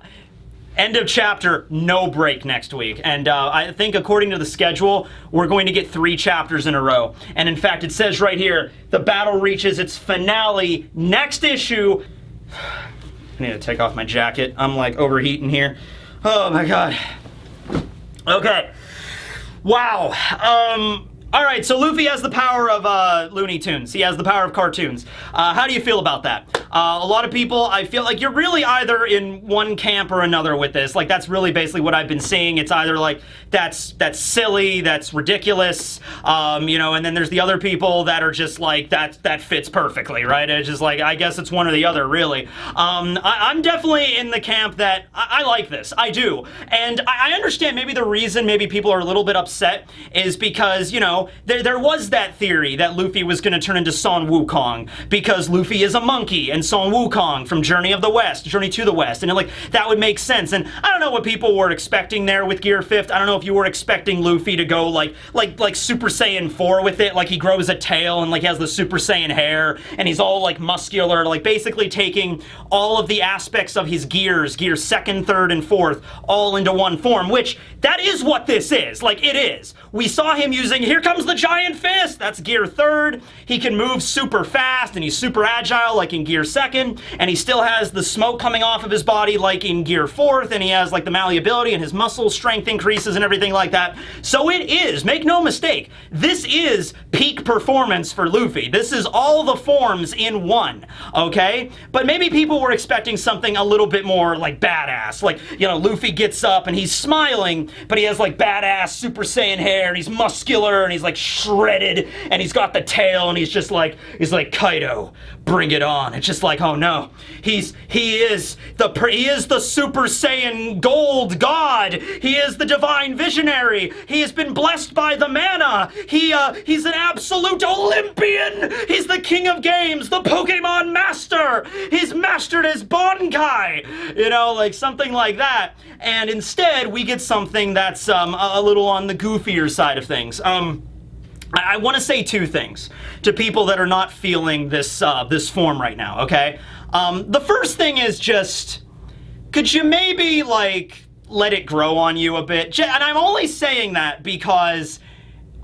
End of chapter, no break next week. And I think according to the schedule, we're going to get 3 chapters in a row. And in fact, it says right here, the battle reaches its finale next issue. I need to take off my jacket. I'm like overheating here. Oh my god. Okay. Wow. Alright, so Luffy has the power of Looney Tunes. He has the power of cartoons. How do you feel about that? A lot of people, I feel like you're really either in one camp or another with this. Like, that's really basically what I've been seeing. It's either like, that's silly, that's ridiculous, you know, and then there's the other people that are just like, that fits perfectly, right? It's just like, I guess it's one or the other, really. I'm definitely in the camp that I like this. I do. And I understand maybe the reason maybe people are a little bit upset is because, you know, there was that theory that Luffy was going to turn into Son Wukong because Luffy is a monkey and Son Wukong from Journey to the West, and like that would make sense. And I don't know what people were expecting there with Gear 5th. I don't know if you were expecting Luffy to go like Super Saiyan 4 with it, like he grows a tail and like he has the Super Saiyan hair and he's all like muscular, like basically taking all of the aspects of his gears 2nd, 3rd, and 4th all into one form, which that is what this is. Like, it is. We saw him using, here comes the giant fist, that's Gear 3rd. He can move super fast and he's super agile like in Gear 2nd, and he still has the smoke coming off of his body like in Gear 4th, and he has like the malleability and his muscle strength increases and everything like that. So it is, make no mistake, this is peak performance for Luffy. This is all the forms in one, okay? But maybe people were expecting something a little bit more like badass. Like, you know, Luffy gets up and he's smiling, but he has like badass Super Saiyan hair and he's muscular and he's like shredded and he's got the tail and he's like Kaido, bring it on. It's just like, oh no, he is the Super Saiyan Gold God. He is the divine visionary. He has been blessed by the mana. He's an absolute Olympian. He's the king of games, the Pokemon master. He's mastered his Bankai. You know, like something like that. And instead, we get something that's a little on the goofier side of things. I want to say 2 things to people that are not feeling this this form right now, okay? The first thing is just, could you maybe, like, let it grow on you a bit? And I'm only saying that because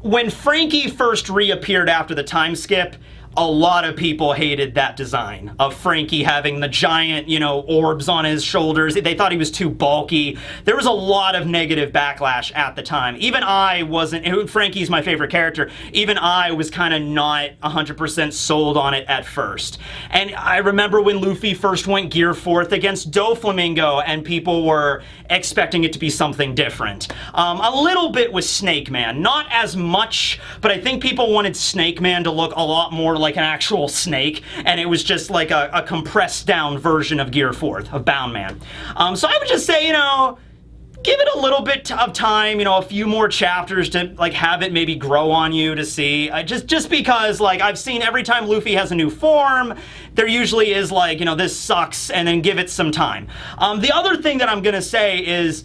when Frankie first reappeared after the time skip, a lot of people hated that design of Frankie having the giant, you know, orbs on his shoulders. They thought he was too bulky. There was a lot of negative backlash at the time. Even I wasn't, Frankie's my favorite character, even I was kind of not 100% sold on it at first. And I remember when Luffy first went Gear 4th against Doflamingo and people were expecting it to be something different. A little bit with Snake Man, not as much, but I think people wanted Snake Man to look a lot more like an actual snake, and it was just like a compressed down version of Gear 4th, of Bound Man. So I would just say, you know, give it a little bit of time, you know, a few more chapters to like have it maybe grow on you to see. Just because like I've seen every time Luffy has a new form, there usually is like, you know, this sucks, and then give it some time. The other thing that I'm gonna say is,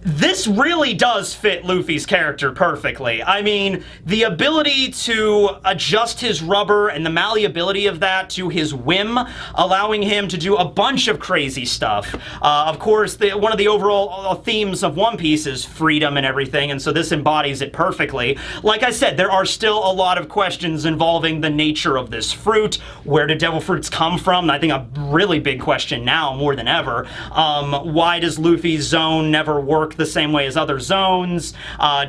this really does fit Luffy's character perfectly. I mean, the ability to adjust his rubber and the malleability of that to his whim, allowing him to do a bunch of crazy stuff. Of course, one of the overall themes of One Piece is freedom and everything, and so this embodies it perfectly. Like I said, there are still a lot of questions involving the nature of this fruit. Where do devil fruits come from? I think a really big question now, more than ever. Why does Luffy's zone never work the same way as other zones?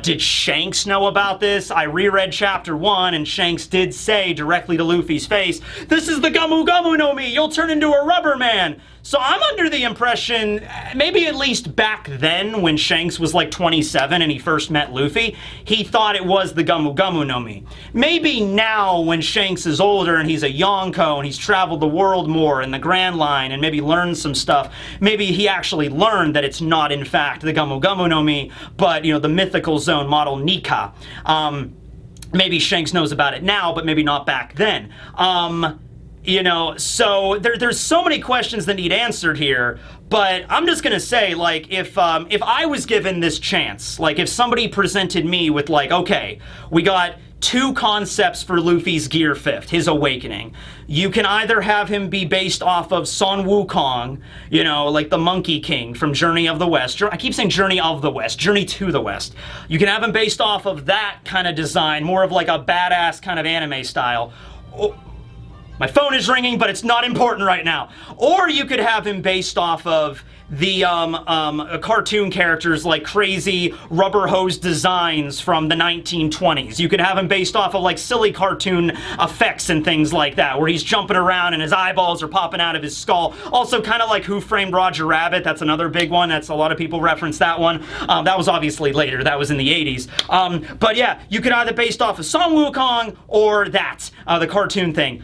Did Shanks know about this? I reread chapter 1 and Shanks did say directly to Luffy's face, "This is the Gamu Gamu no Mi, you'll turn into a rubber man." So I'm under the impression, maybe at least back then when Shanks was like 27 and he first met Luffy, he thought it was the Gomu Gomu no Mi. Maybe now when Shanks is older and he's a Yonko and he's traveled the world more in the Grand Line and maybe learned some stuff, maybe he actually learned that it's not in fact the Gomu Gomu no Mi, but, you know, the mythical zone model Nika. Maybe Shanks knows about it now, but maybe not back then. You know, so there's so many questions that need answered here, but I'm just gonna say, like, if I was given this chance, like, if somebody presented me with, like, okay, we got two concepts for Luffy's Gear 5th, his awakening. You can either have him be based off of Son Wukong, you know, like the Monkey King from Journey of the West. I keep saying Journey of the West, Journey to the West. You can have him based off of that kind of design, more of like a badass kind of anime style. My phone is ringing, but it's not important right now. Or you could have him based off of the cartoon characters like crazy rubber hose designs from the 1920s. You could have him based off of like silly cartoon effects and things like that, where he's jumping around and his eyeballs are popping out of his skull. Also kind of like Who Framed Roger Rabbit. That's another big one. That's a lot of people reference that one. That was obviously later. That was in the 80s. But yeah, you could either based off of Son Wukong or that, the cartoon thing.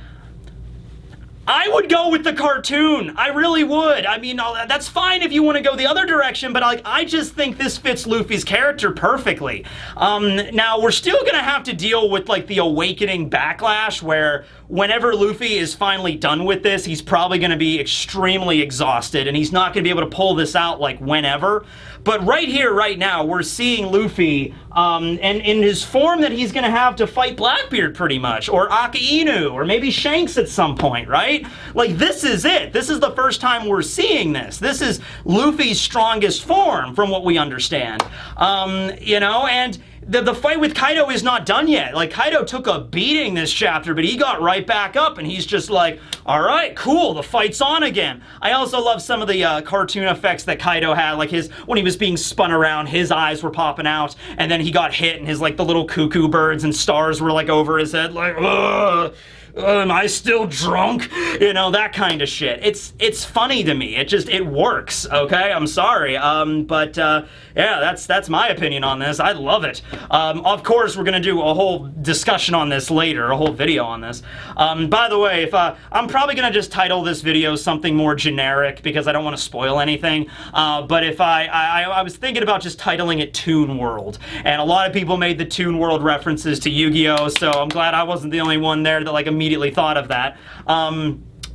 I would go with the cartoon. I really would. I mean, that's fine if you want to go the other direction, but like, I just think this fits Luffy's character perfectly. Now, we're still going to have to deal with like the awakening backlash where whenever Luffy is finally done with this, he's probably going to be extremely exhausted and he's not going to be able to pull this out like whenever. But right here, right now, we're seeing Luffy and in his form that he's going to have to fight Blackbeard pretty much, or Akainu, or maybe Shanks at some point, right? Like, this is it. This is the first time we're seeing this. This is Luffy's strongest form, from what we understand. You know, and the fight with Kaido is not done yet. Like, Kaido took a beating this chapter, but he got right back up, and he's just like, all right, cool, the fight's on again. I also love some of the cartoon effects that Kaido had, like when he was being spun around, his eyes were popping out, and then he got hit, and his, like, the little cuckoo birds and stars were, like, over his head, like, ugh. Am I still drunk? You know, that kind of shit. It's funny to me. It works, okay? I'm sorry. Yeah, that's my opinion on this. I love it. Of course, we're gonna do a whole discussion on this later, a whole video on this. By the way, if I'm probably gonna just title this video something more generic because I don't want to spoil anything. But if I was thinking about just titling it Toon World, and a lot of people made the Toon World references to Yu-Gi-Oh, so I'm glad I wasn't the only one there that like immediately thought of that.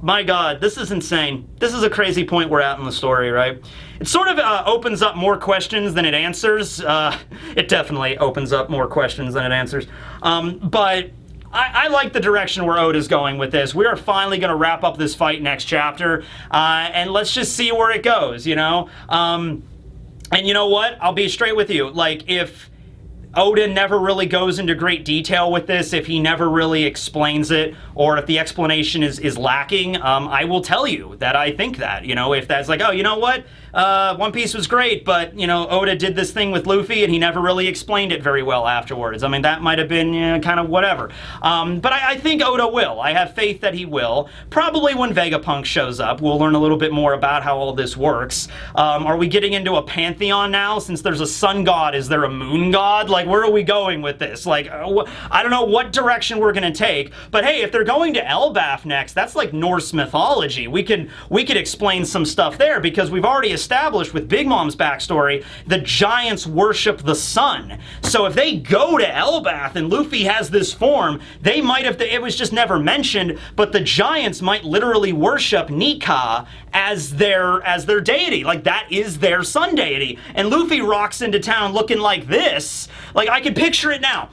My god, this is insane. This is a crazy point we're at in the story, right? It sort of opens up more questions than it answers. It definitely opens up more questions than it answers. But I like the direction where Oda's going with this. We are finally going to wrap up this fight next chapter, and let's just see where it goes, you know? And you know what? I'll be straight with you. Like, if Oda never really goes into great detail with this, if he never really explains it, or if the explanation is lacking, I will tell you that I think that, you know, if that's like, oh, you know what, One Piece was great, but, you know, Oda did this thing with Luffy and he never really explained it very well afterwards. I mean, that might have been, you know, kind of whatever. But I think Oda will. I have faith that he will. Probably when Vegapunk shows up, we'll learn a little bit more about how all this works. Are we getting into a pantheon now? Since there's a sun god, is there a moon god? Like, where are we going with this? Like, I don't know what direction we're gonna take, but hey, if they're going to Elbaf next, that's like Norse mythology. We could explain some stuff there, because we've already established with Big Mom's backstory, the giants worship the sun. So if they go to Elbaf and Luffy has this form, they might have, it was just never mentioned, but the giants might literally worship Nika as their deity. Like, that is their sun deity. And Luffy rocks into town looking like this. Like, I can picture it now.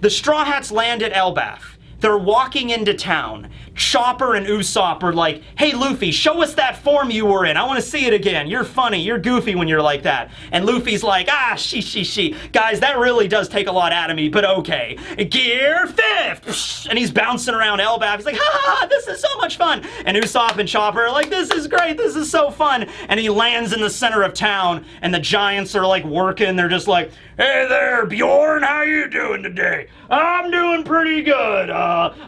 The Straw Hats land at Elbaf. They're walking into town. Chopper and Usopp are like, hey Luffy, show us that form you were in. I want to see it again. You're funny. You're goofy when you're like that. And Luffy's like, she. Guys, that really does take a lot out of me, but okay. Gear 5th! And he's bouncing around Elbaf. He's like, ha, this is so much fun. And Usopp and Chopper are like, this is great. This is so fun. And he lands in the center of town, and the giants are like working. They're just like, hey there, Bjorn, how you doing today? I'm doing pretty good.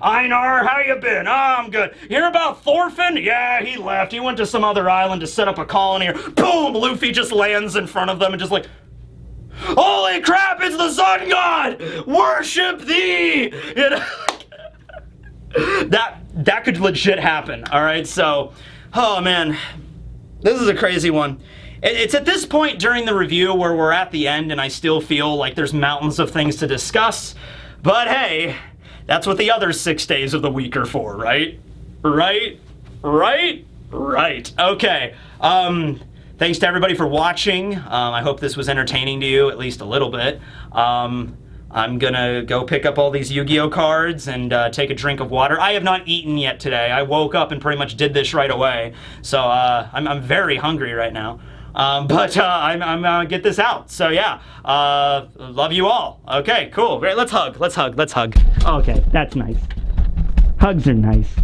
Einar, how you been? I'm good. Hear about Thorfinn? Yeah, he left. He went to some other island to set up a colony. Boom! Luffy just lands in front of them and just like, holy crap, it's the sun god! Worship thee! You know? That could legit happen, alright? So, oh man, this is a crazy one. It's at this point during the review where we're at the end and I still feel like there's mountains of things to discuss, but hey, that's what the other 6 days of the week are for, right? Right? Okay. Thanks to everybody for watching. I hope this was entertaining to you, at least a little bit. I'm gonna go pick up all these Yu-Gi-Oh cards and take a drink of water. I have not eaten yet today. I woke up and pretty much did this right away. So I'm very hungry right now. But I'm gonna get this out. So yeah, love you all. Okay, cool. Great, let's hug. Okay, that's nice. Hugs are nice.